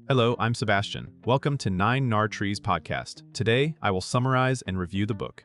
Hello, I'm Sebastian. Welcome to 9 Trees podcast. Today, I will summarize and review the book.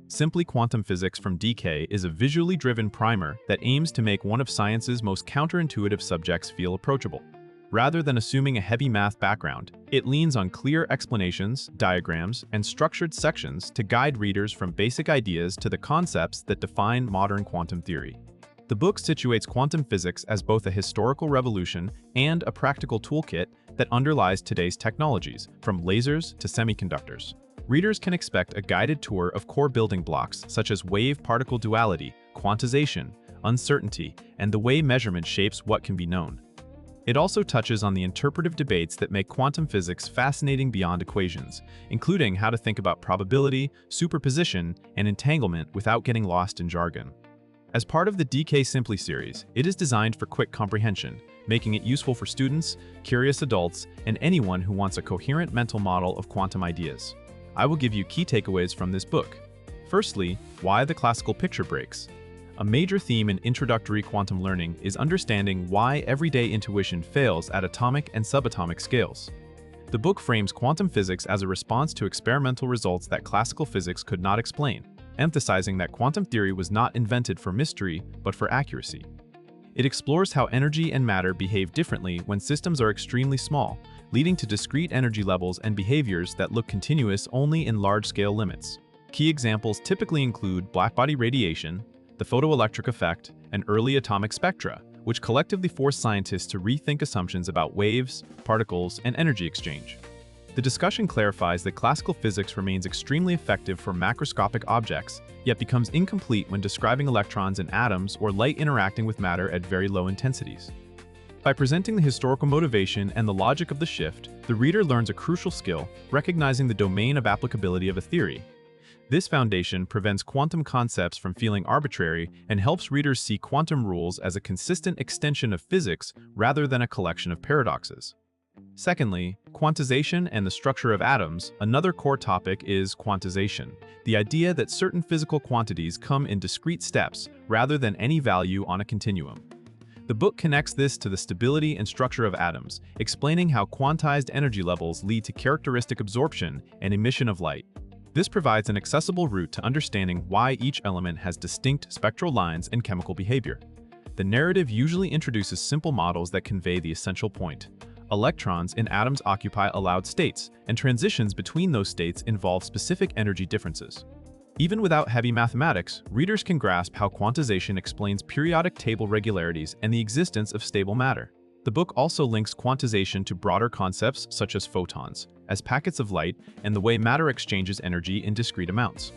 Simply Quantum Physics from DK is a visually driven primer that aims to make one of science's most counterintuitive subjects feel approachable. Rather than assuming a heavy math background, it leans on clear explanations, diagrams, and structured sections to guide readers from basic ideas to the concepts that define modern quantum theory. The book situates quantum physics as both a historical revolution and a practical toolkit that underlies today's technologies, from lasers to semiconductors. Readers can expect a guided tour of core building blocks such as wave-particle duality, quantization, uncertainty, and the way measurement shapes what can be known. It also touches on the interpretive debates that make quantum physics fascinating beyond equations, including how to think about probability, superposition, and entanglement without getting lost in jargon. As part of the DK Simply series, it is designed for quick comprehension, making it useful for students, curious adults, and anyone who wants a coherent mental model of quantum ideas. I will give you key takeaways from this book. Firstly, why the classical picture breaks. A major theme in introductory quantum learning is understanding why everyday intuition fails at atomic and subatomic scales. The book frames quantum physics as a response to experimental results that classical physics could not explain, emphasizing that quantum theory was not invented for mystery, but for accuracy. It explores how energy and matter behave differently when systems are extremely small, leading to discrete energy levels and behaviors that look continuous only in large-scale limits. Key examples typically include blackbody radiation, the photoelectric effect, and early atomic spectra, which collectively force scientists to rethink assumptions about waves, particles, and energy exchange. The discussion clarifies that classical physics remains extremely effective for macroscopic objects, yet becomes incomplete when describing electrons and atoms or light interacting with matter at very low intensities. By presenting the historical motivation and the logic of the shift, the reader learns a crucial skill, recognizing the domain of applicability of a theory. This foundation prevents quantum concepts from feeling arbitrary and helps readers see quantum rules as a consistent extension of physics rather than a collection of paradoxes. Secondly, quantization and the structure of atoms. Another core topic is quantization, the idea that certain physical quantities come in discrete steps rather than any value on a continuum. The book connects this to the stability and structure of atoms, explaining how quantized energy levels lead to characteristic absorption and emission of light. This provides an accessible route to understanding why each element has distinct spectral lines and chemical behavior. The narrative usually introduces simple models that convey the essential point. Electrons in atoms occupy allowed states, and transitions between those states involve specific energy differences. Even without heavy mathematics, readers can grasp how quantization explains periodic table regularities and the existence of stable matter. The book also links quantization to broader concepts such as photons, as packets of light, and the way matter exchanges energy in discrete amounts.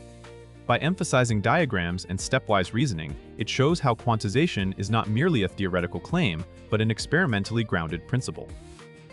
By emphasizing diagrams and stepwise reasoning, it shows how quantization is not merely a theoretical claim, but an experimentally grounded principle.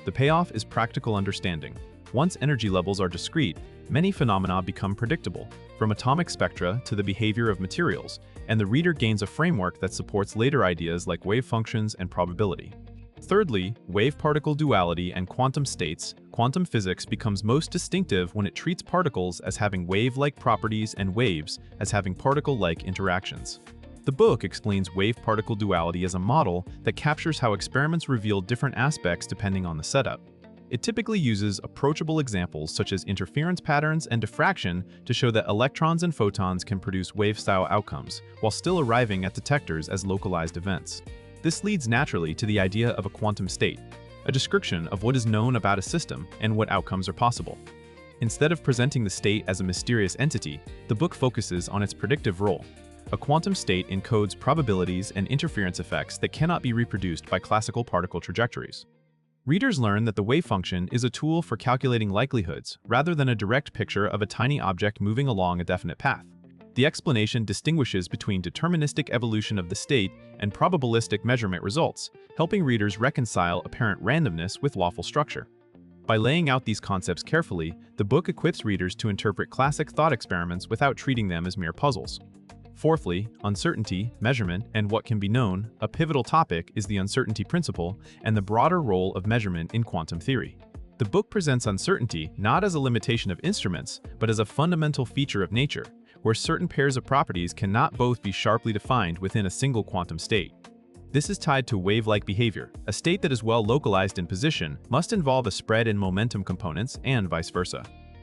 The payoff is practical understanding. Once energy levels are discrete, many phenomena become predictable, from atomic spectra to the behavior of materials, and the reader gains a framework that supports later ideas like wave functions and probability. Thirdly, wave-particle duality and quantum states. Quantum physics becomes most distinctive when it treats particles as having wave-like properties and waves as having particle-like interactions. The book explains wave-particle duality as a model that captures how experiments reveal different aspects depending on the setup. It typically uses approachable examples such as interference patterns and diffraction to show that electrons and photons can produce wave-style outcomes, while still arriving at detectors as localized events. This leads naturally to the idea of a quantum state, a description of what is known about a system and what outcomes are possible. Instead of presenting the state as a mysterious entity, the book focuses on its predictive role. A quantum state encodes probabilities and interference effects that cannot be reproduced by classical particle trajectories. Readers learn that the wave function is a tool for calculating likelihoods rather than a direct picture of a tiny object moving along a definite path. The explanation distinguishes between deterministic evolution of the state and probabilistic measurement results, helping readers reconcile apparent randomness with lawful structure. By laying out these concepts carefully, the book equips readers to interpret classic thought experiments without treating them as mere puzzles. Fourthly, uncertainty, measurement, and what can be known. A pivotal topic is the uncertainty principle and the broader role of measurement in quantum theory. The book presents uncertainty not as a limitation of instruments, but as a fundamental feature of nature, where certain pairs of properties cannot both be sharply defined within a single quantum state. This is tied to wave-like behavior. A state that is well localized in position must involve a spread in momentum components and vice versa.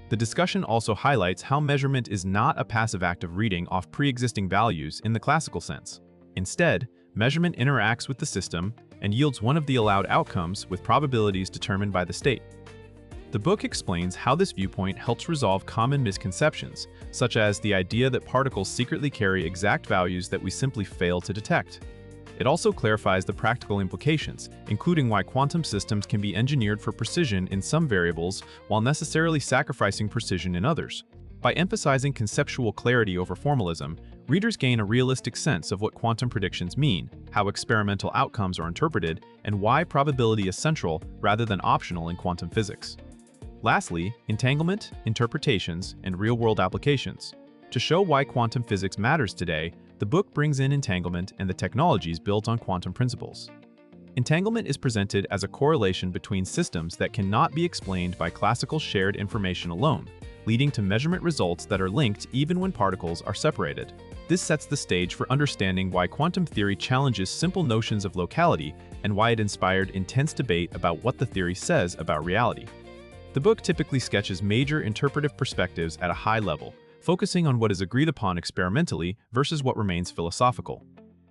The discussion also highlights how measurement is not a passive act of reading off pre-existing values in the classical sense. Instead, measurement interacts with the system and yields one of the allowed outcomes with probabilities determined by the state. The book explains how this viewpoint helps resolve common misconceptions, such as the idea that particles secretly carry exact values that we simply fail to detect. It also clarifies the practical implications, including why quantum systems can be engineered for precision in some variables while necessarily sacrificing precision in others. By emphasizing conceptual clarity over formalism, readers gain a realistic sense of what quantum predictions mean, how experimental outcomes are interpreted, and why probability is central rather than optional in quantum physics. Lastly, entanglement, interpretations, and real-world applications. To show why quantum physics matters today, the book brings in entanglement and the technologies built on quantum principles. Entanglement is presented as a correlation between systems that cannot be explained by classical shared information alone, leading to measurement results that are linked even when particles are separated. This sets the stage for understanding why quantum theory challenges simple notions of locality and why it inspired intense debate about what the theory says about reality. The book typically sketches major interpretive perspectives at a high level, focusing on what is agreed upon experimentally versus what remains philosophical.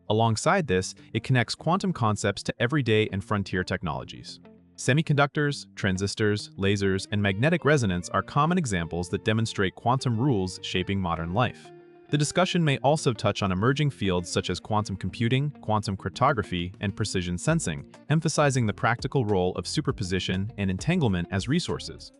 Alongside this, it connects quantum concepts to everyday and frontier technologies. Semiconductors, transistors, lasers, and magnetic resonance are common examples that demonstrate quantum rules shaping modern life. The discussion may also touch on emerging fields such as quantum computing, quantum cryptography, and precision sensing, emphasizing the practical role of superposition and entanglement as resources.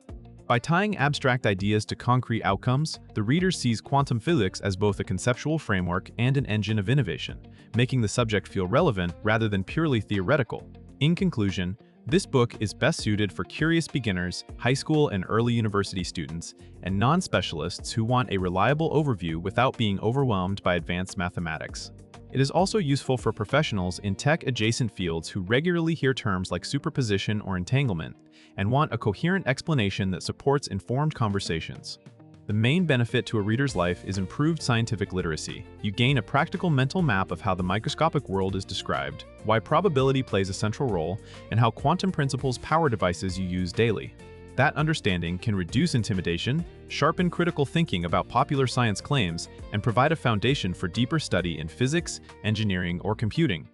By tying abstract ideas to concrete outcomes, the reader sees quantum physics as both a conceptual framework and an engine of innovation, making the subject feel relevant rather than purely theoretical. In conclusion, this book is best suited for curious beginners, high school and early university students, and non-specialists who want a reliable overview without being overwhelmed by advanced mathematics. It is also useful for professionals in tech-adjacent fields who regularly hear terms like superposition or entanglement and want a coherent explanation that supports informed conversations. The main benefit to a reader's life is improved scientific literacy. You gain a practical mental map of how the microscopic world is described, why probability plays a central role, and how quantum principles power devices you use daily. That understanding can reduce intimidation, sharpen critical thinking about popular science claims, and provide a foundation for deeper study in physics, engineering, or computing.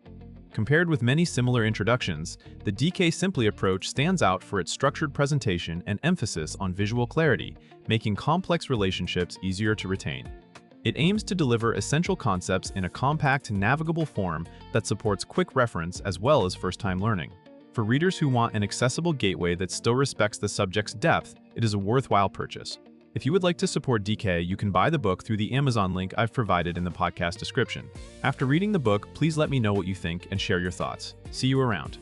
Compared with many similar introductions, the DK Simply approach stands out for its structured presentation and emphasis on visual clarity, making complex relationships easier to retain. It aims to deliver essential concepts in a compact, navigable form that supports quick reference as well as first-time learning. For readers who want an accessible gateway that still respects the subject's depth, it is a worthwhile purchase. If you would like to support DK, you can buy the book through the Amazon link I've provided in the podcast description. After reading the book, please let me know what you think and share your thoughts. See you around.